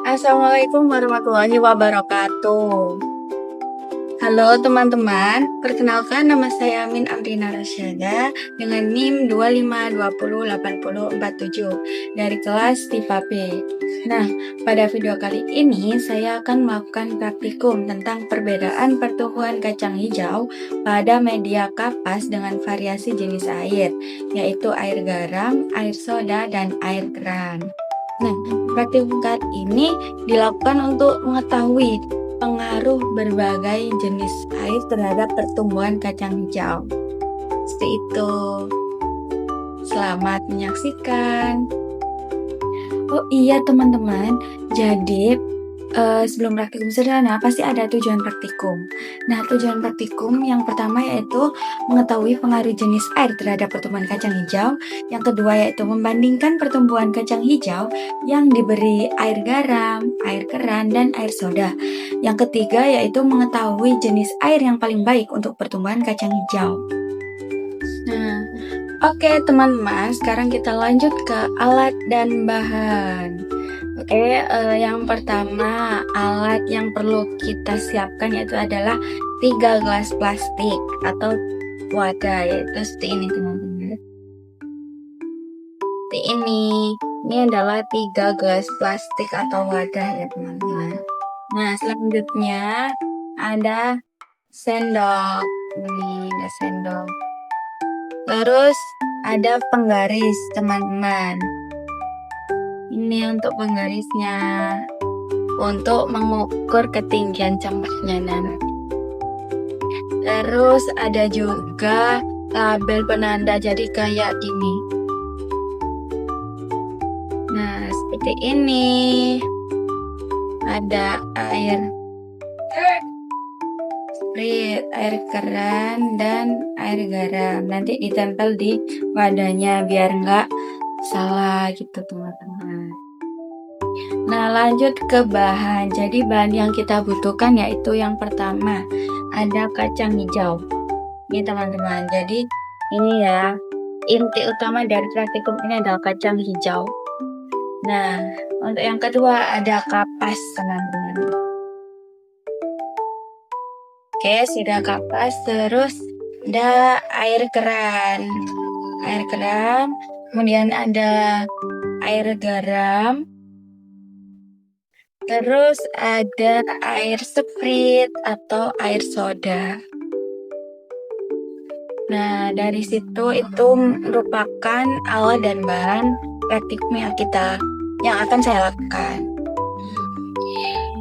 Assalamualaikum warahmatullahi wabarakatuh. Halo teman-teman, perkenalkan nama saya Amin Amrina Rasyada dengan NIM 25208047 dari kelas TIPA B. Nah, pada video kali ini saya akan melakukan praktikum tentang perbedaan pertumbuhan kacang hijau pada media kapas dengan variasi jenis air, yaitu air garam, air soda, dan air keran. Nah, praktikum kali ini dilakukan untuk mengetahui pengaruh berbagai jenis air terhadap pertumbuhan kacang hijau. Seperti itu. Selamat menyaksikan. Oh iya teman-teman, jadi sebelum praktikum sederhana pasti ada tujuan praktikum. Nah, tujuan praktikum yang pertama yaitu mengetahui pengaruh jenis air terhadap pertumbuhan kacang hijau. Yang kedua yaitu membandingkan pertumbuhan kacang hijau yang diberi air garam, air keran, dan air soda. Yang ketiga yaitu mengetahui jenis air yang paling baik untuk pertumbuhan kacang hijau. Nah, oke teman-teman, sekarang kita lanjut ke alat dan bahan. Yang pertama alat yang perlu kita siapkan yaitu adalah 3 gelas plastik atau wadah, yaitu seperti ini teman-teman. Seperti ini adalah 3 gelas plastik atau wadah ya teman-teman. Nah, selanjutnya ada sendok. Ini ada sendok. Terus ada penggaris teman-teman. Ini untuk penggarisnya, untuk mengukur ketinggian campaknya nanti. Terus ada juga label penanda, jadi kayak gini. Nah, seperti ini. Ada air sprit, air keran, dan air garam. Nanti ditempel di wadahnya biar nggak salah gitu teman-teman. Nah, lanjut ke bahan. Jadi bahan yang kita butuhkan yaitu yang pertama ada kacang hijau. Ini teman-teman. Jadi ini ya, inti utama dari praktikum ini adalah kacang hijau. Nah, untuk yang kedua ada kapas teman-teman. Oke, sudah kapas. Terus ada air keran. Air keran. Kemudian ada air garam. Terus ada air sprit atau air soda. Nah, dari situ itu merupakan alat dan bahan praktikum yang akan saya lakukan.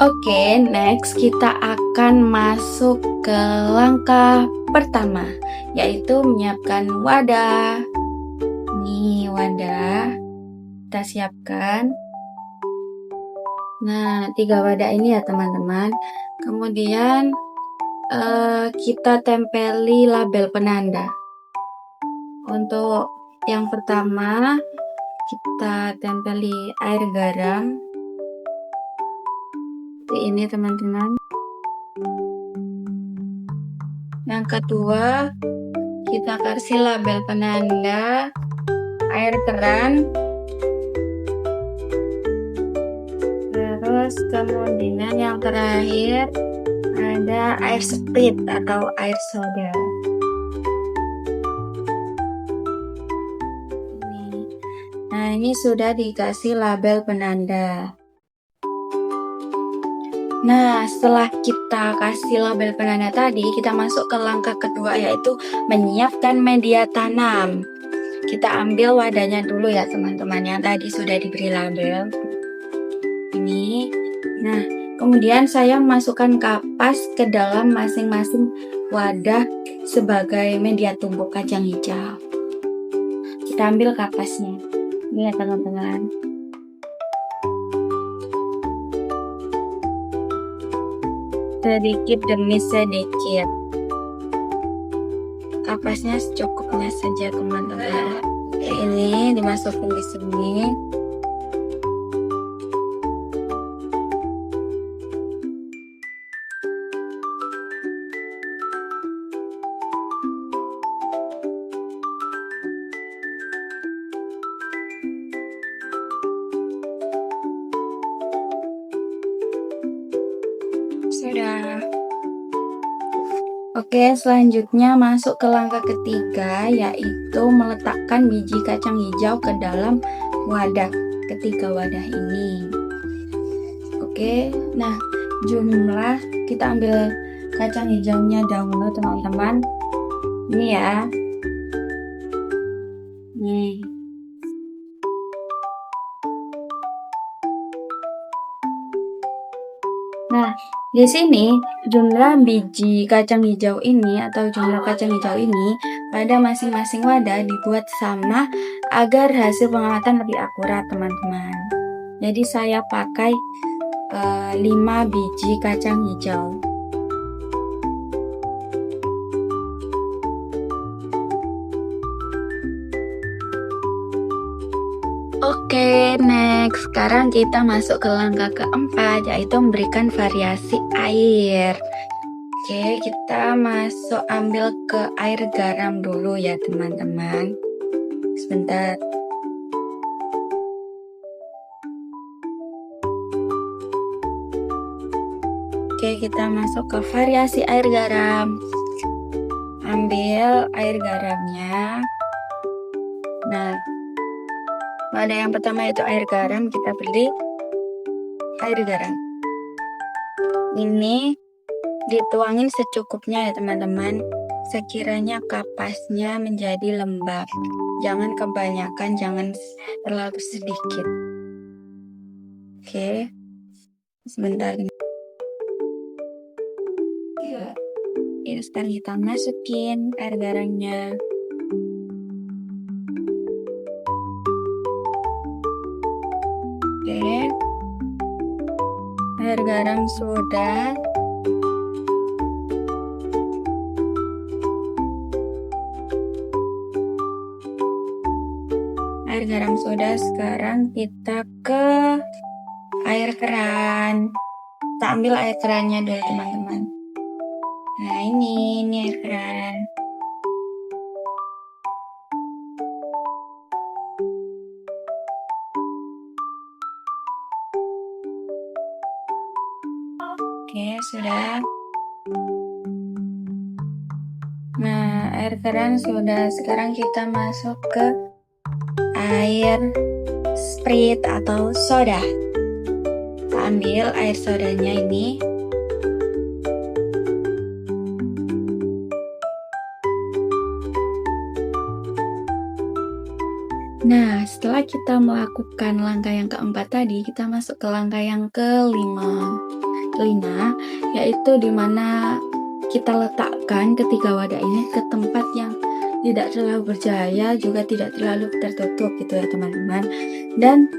Oke, next kita akan masuk ke langkah pertama, yaitu menyiapkan wadah. Nih wadah, kita siapkan. Nah, 3 wadah ini ya teman-teman. Kemudian kita tempeli label penanda. Untuk yang pertama kita tempeli air garam. Seperti ini teman-teman. Yang kedua kita kasih label penanda air keran. Terus kemudian yang terakhir ada air sprit atau air soda. Nah, ini sudah dikasih label penanda. Nah, setelah kita kasih label penanda tadi, kita masuk ke langkah kedua yaitu menyiapkan media tanam. Kita ambil wadahnya dulu ya teman-teman, yang tadi sudah diberi label. Ini. Nah, kemudian saya masukkan kapas ke dalam masing-masing wadah sebagai media tumbuh kacang hijau. Kita ambil kapasnya. Ini ya teman-teman. Sedikit demi sedikit. Kapasnya secukupnya saja teman-teman. Ini dimasukin di sini. Oke, selanjutnya masuk ke langkah ketiga, yaitu meletakkan biji kacang hijau ke dalam wadah, ketiga wadah ini. Oke, nah jumlah kita ambil kacang hijaunya dahulu teman-teman. Ini ya. Nih. Nah, di sini jumlah biji kacang hijau ini atau jumlah kacang hijau ini pada masing-masing wadah dibuat sama agar hasil pengamatan lebih akurat, teman-teman. Jadi saya pakai 5 biji kacang hijau. Oke, next. Sekarang kita masuk ke langkah keempat, yaitu memberikan variasi air. Oke, kita masuk ambil ke air garam dulu ya, teman-teman. Sebentar. Oke, kita masuk ke variasi air garam. Ambil air garamnya. Nah, pada yang pertama itu air garam, kita beli air garam. Ini dituangin secukupnya ya teman-teman. Sekiranya kapasnya menjadi lembab. Jangan kebanyakan, jangan terlalu sedikit. Oke. Sebentar. Ini sekarang kita masukin air garamnya. Oke. Air garam sudah. Air garam sudah, sekarang kita ke air keran. Kita ambil air kerannya dulu teman-teman. Nah ini air keran. Oke, sudah. Nah, air keran sudah. Sekarang kita masuk ke air Sprite atau soda. Kita ambil air sodanya ini. Nah, setelah kita melakukan langkah yang keempat tadi, kita masuk ke langkah yang kelima, yaitu dimana kita letakkan ketiga wadah ini ke tempat yang tidak terlalu bercahaya, juga tidak terlalu tertutup gitu ya teman-teman. Dan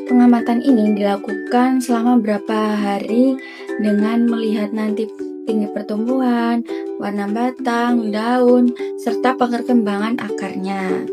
pengamatan ini dilakukan selama berapa hari dengan melihat nanti tinggi pertumbuhan, warna batang, daun, serta perkembangan akarnya.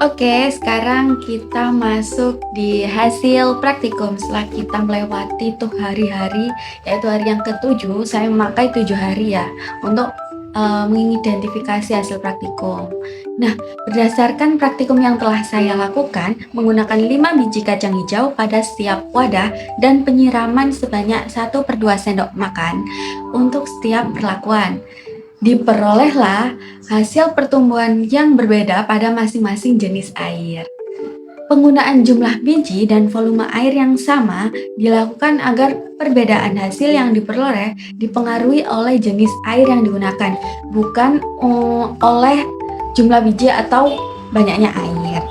Oke, sekarang kita masuk di hasil praktikum. Setelah kita melewati tuh hari-hari, yaitu hari yang ke-7, saya memakai 7 hari ya untuk mengidentifikasi hasil praktikum. Nah, berdasarkan praktikum yang telah saya lakukan, menggunakan 5 biji kacang hijau pada setiap wadah dan penyiraman sebanyak 1/2 sendok makan untuk setiap perlakuan. Diperolehlah hasil pertumbuhan yang berbeda pada masing-masing jenis air. Penggunaan jumlah biji dan volume air yang sama dilakukan agar perbedaan hasil yang diperoleh dipengaruhi oleh jenis air yang digunakan, bukan oleh jumlah biji atau banyaknya air.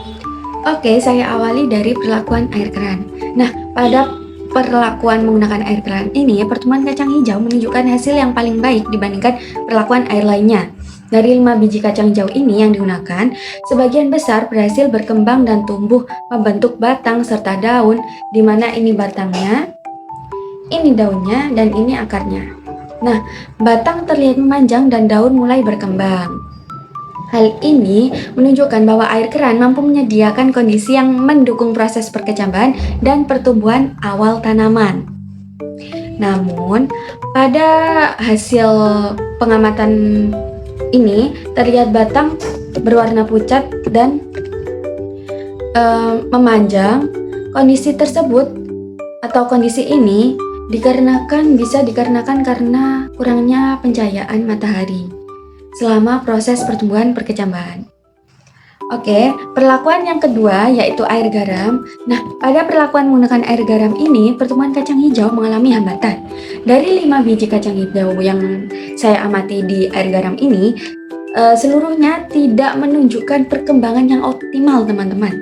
Oke, saya awali dari perlakuan air keran. Nah, pada perlakuan menggunakan air keran ini, pertumbuhan kacang hijau menunjukkan hasil yang paling baik dibandingkan perlakuan air lainnya. Dari 5 biji kacang hijau ini yang digunakan, sebagian besar berhasil berkembang dan tumbuh membentuk batang serta daun, di mana ini batangnya, ini daunnya, dan ini akarnya. Nah, batang terlihat memanjang dan daun mulai berkembang. Hal ini menunjukkan bahwa air keran mampu menyediakan kondisi yang mendukung proses perkecambahan dan pertumbuhan awal tanaman. Namun, pada hasil pengamatan ini terlihat batang berwarna pucat dan memanjang. Kondisi tersebut atau kondisi ini bisa dikarenakan karena kurangnya pencahayaan matahari selama proses pertumbuhan perkecambahan. Oke, perlakuan yang kedua yaitu air garam. Nah, pada perlakuan menggunakan air garam ini, pertumbuhan kacang hijau mengalami hambatan. Dari 5 biji kacang hijau yang saya amati di air garam ini, seluruhnya tidak menunjukkan perkembangan yang optimal, teman-teman.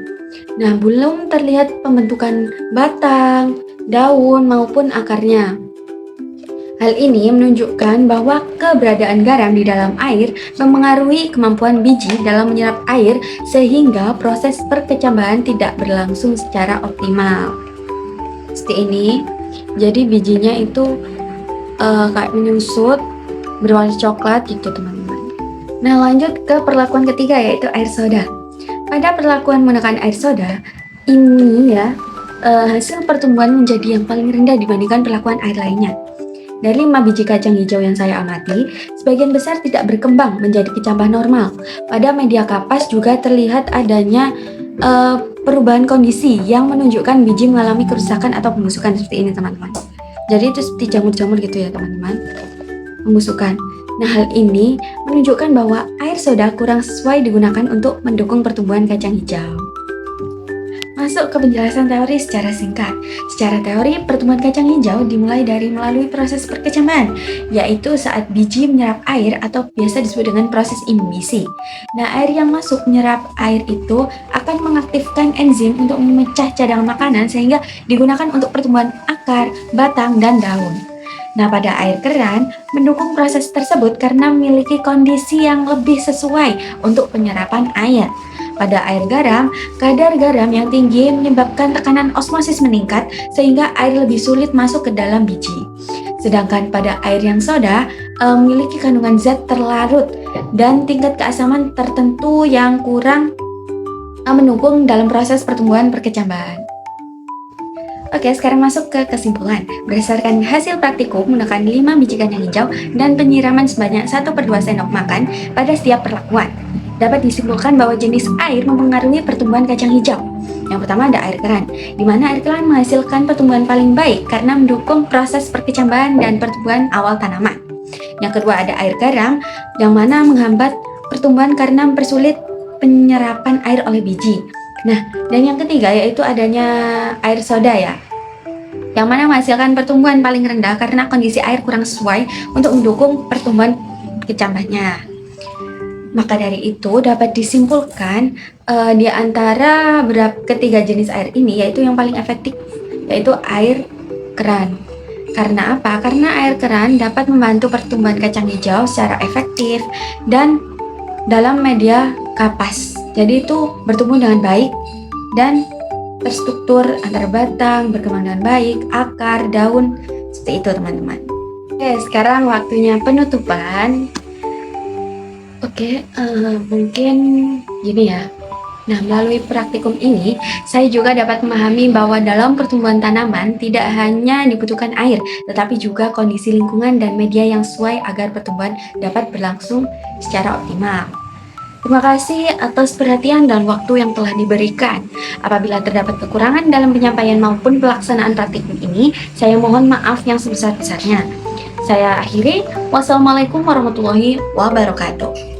Nah, belum terlihat pembentukan batang, daun, maupun akarnya. Hal ini menunjukkan bahwa keberadaan garam di dalam air mempengaruhi kemampuan biji dalam menyerap air sehingga proses perkecambahan tidak berlangsung secara optimal. Seperti ini, jadi bijinya itu kayak menyusut, berwarna coklat gitu teman-teman. Nah, lanjut ke perlakuan ketiga yaitu air soda. Pada perlakuan menggunakan air soda, ini ya hasil pertumbuhan menjadi yang paling rendah dibandingkan perlakuan air lainnya. Dari 5 biji kacang hijau yang saya amati, sebagian besar tidak berkembang menjadi kecambah normal. Pada media kapas juga terlihat adanya perubahan kondisi yang menunjukkan biji mengalami kerusakan atau pembusukan seperti ini teman-teman. Jadi itu seperti jamur-jamur gitu ya teman-teman, pembusukan. Nah, hal ini menunjukkan bahwa air soda kurang sesuai digunakan untuk mendukung pertumbuhan kacang hijau. Masuk ke penjelasan teori secara singkat. Secara teori, pertumbuhan kacang hijau dimulai dari melalui proses perkecambahan, yaitu saat biji menyerap air atau biasa disebut dengan proses imbisi. Nah, air yang masuk menyerap air itu akan mengaktifkan enzim untuk memecah cadangan makanan sehingga digunakan untuk pertumbuhan akar, batang, dan daun. Nah, pada air keran, mendukung proses tersebut karena memiliki kondisi yang lebih sesuai untuk penyerapan air. Pada air garam, kadar garam yang tinggi menyebabkan tekanan osmosis meningkat sehingga air lebih sulit masuk ke dalam biji. Sedangkan pada air yang soda, memiliki kandungan zat terlarut dan tingkat keasaman tertentu yang kurang mendukung dalam proses pertumbuhan perkecambahan. Oke, sekarang masuk ke kesimpulan. Berdasarkan hasil praktikum menggunakan 5 biji kacang hijau dan penyiraman sebanyak 1/2 sendok makan pada setiap perlakuan, dapat disimpulkan bahwa jenis air mempengaruhi pertumbuhan kacang hijau. Yang pertama ada air keran, di mana air keran menghasilkan pertumbuhan paling baik karena mendukung proses perkecambahan dan pertumbuhan awal tanaman. Yang kedua ada air garam, yang mana menghambat pertumbuhan karena mempersulit penyerapan air oleh biji. Nah, dan yang ketiga yaitu adanya air soda ya, yang mana menghasilkan pertumbuhan paling rendah karena kondisi air kurang sesuai untuk mendukung pertumbuhan kecambahnya. Maka dari itu dapat disimpulkan di antara ketiga jenis air ini yaitu yang paling efektif yaitu air keran. Karena apa? Karena air keran dapat membantu pertumbuhan kacang hijau secara efektif dan dalam media kapas. Jadi itu bertumbuh dengan baik dan terstruktur antar batang, berkembang dengan baik, akar, daun, seperti itu teman-teman. Oke, sekarang waktunya penutupan. Oke, mungkin gini ya. Nah, melalui praktikum ini, saya juga dapat memahami bahwa dalam pertumbuhan tanaman tidak hanya dibutuhkan air, tetapi juga kondisi lingkungan dan media yang sesuai agar pertumbuhan dapat berlangsung secara optimal. Terima kasih atas perhatian dan waktu yang telah diberikan. Apabila terdapat kekurangan dalam penyampaian maupun pelaksanaan praktikum ini, saya mohon maaf yang sebesar-besarnya. Saya akhiri, wassalamualaikum warahmatullahi wabarakatuh.